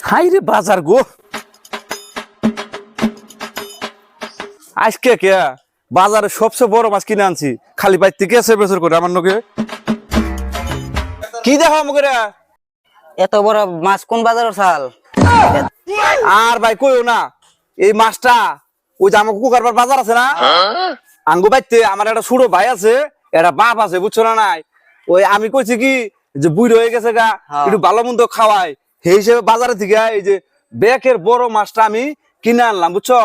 High রে বাজার গো আজকে কে বাজারে সবচেয়ে বড় মাছ কিনে আনছি খালি বাইর থেকে এসে বেচর করে আমার নকে কি দেখো আমাকে রে? এত বড় মাছ কোন বাজারের চাল? আর ভাই কইও না এই মাছটা ওই যে আমার কুকারবার বাজার আছে না আঙ্গু বাইতে আমার একটা ছোট ভাই আছে একটা বাপ আছে বুঝছো না নাই ওই আমি কইছি কি যে বুড়ো হয়ে গেছে গা একটু ভালো মন্দ খাওয়াই সেই হিসেবে বাজারে থেকে এই যে বেকের বড় মাছটা আমি কিনে আনলাম বুঝছো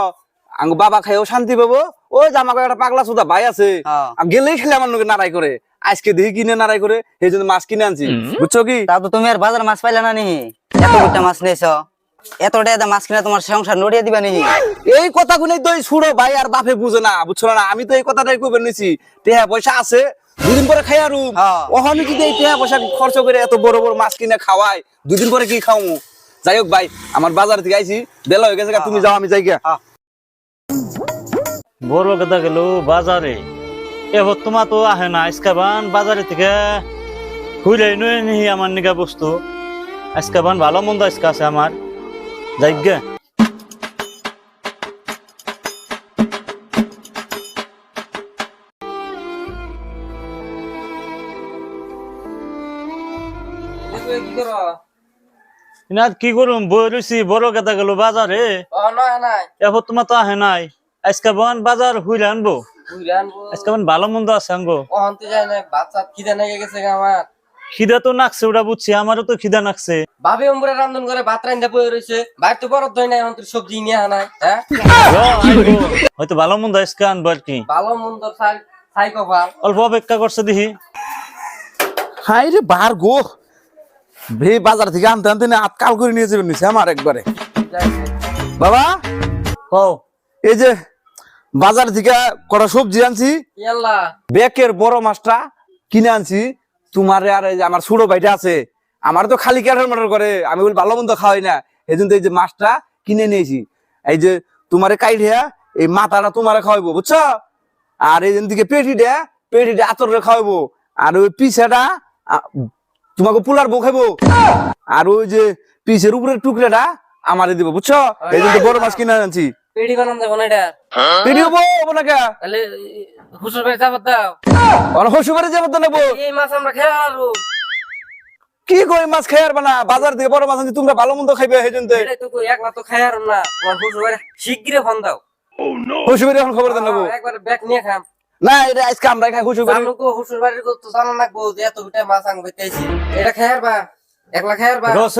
আঙ্গু বাবা খাইও শান্তি পাবো ওই যে আমাকে একটা পাগলা সুদা ভাই আছে গেলেই খেলে আমার লোকে নাড়াই করে আজকে দেখি কিনে নাড়াই করে এই জন্য মাছ কিনে আনছি বুঝছো কি তা তো তুমি আর বাজার মাছ পাইলে না নি? এত বড় মাছ নিয়েছ, এত টাকা মাছ কিনে তোমার সংসার নড়িয়ে দিবা নি? এই কথা গুলোই তো ছুড়ো ভাই আর বাপে বুঝে না বুঝছো না আমি তো এই কথাটাই কইবে নিছি টেহা পয়সা আছে দুদিন পরে খাই আর ওখানে যদি এই টেহা পয়সা খরচ করে এত বড় বড় মাছ কিনে খাওয়াই দুদিন পরে কি খাওয়ামু যাই হোক ভাই আমার বাজার থেকে আইছি বেলা হয়ে গেছে তুমি যাও আমি যাই গিয়া বড় কথা গেল বাজারে এবার তোমার তো আহে না আজকাবান বাজারে থেকে ঘুরে নয় নি আমার নিগা বস্তু আজকাবান ভালো মন্দ আজকে আছে আমার যাই গে কি করুম বই রয়েছি বড় কথা গেল বাজারে এবার তোমার তো আহে নাই আজকাবান বাজার ঘুরে আনবো আজকাবান ভালো মন্দ আছে আনবো খিদা তো নাকছে ওটা বুঝছি আমারও তো খিদা নাকছে ভাবে উমরে রান্ধন করে ভাত রান্ধা বই রইছে ভাই তো বড় দই নাই এখন তুই সবজি নিয়ে আনাই হ্যাঁ হয়তো ভালো মন্দ আজকে আনবো আর কি ভালো মন্দ ছাই কফা অল্প অপেক্ষা করছে দেখি হাই রে বার গো ভে বাজার থেকে আনতে আনতে না আতকাল করে নিয়ে যাবেন নিছে আমার একবারে বাবা কও এই যে বাজার থেকে কটা সবজি আনছি ইয়াল্লা বেকের বড় মাছটা কিনে আনছি তোমার আর এই যে আমার ছোট ভাইটা আছে আমার তো খালি ক্যাটার মাটার করে আমি বলি ভালো মন্দ খাওয়াই না এই জন্য এই যে মাছটা কিনে নিয়েছি এই যে তোমারে কাইঢিয়া এই মাথাটা তোমারে খাওয়াইবো বুঝছো আর এই দিকে পেটিটা আতরে খাওয়াইবো আর ওই পিছাটা তোমাকে পোলার বউ খাইবো আর ওই যে পিছের উপরের টুকরাটা আমারে দিব বুঝছো এই জন্য বড় মাছ কিনে আনছি পেড়ি বানান যাবো না এটা পেটি হবো না কে তাহলে হুসুর ভাই যাবো দাও হসুবারে যাবো তো নেবো এই মাছ আমরা খেয়ে আলু কি কই মাছ খাই আর না বাজার থেকে বড় মাছ আনছি তোমরা ভালো মন্দ খাইবে সেই জন্য এটাই তো কই একলা তো খাই আর না তোমার হুসুর ভাই শিগগিরে ফোন দাও হসুবারে এখন খবর দেন নেবো একবার ব্যাগ নিয়ে খাম না এটা আজকে আমরা খাই হসুবারে জানো কো হুসুর বাড়ির তো জানা লাগবো যে এত বিটা মাছ আনবে তেইছি এটা খাই আর বা একলা খাই আর বা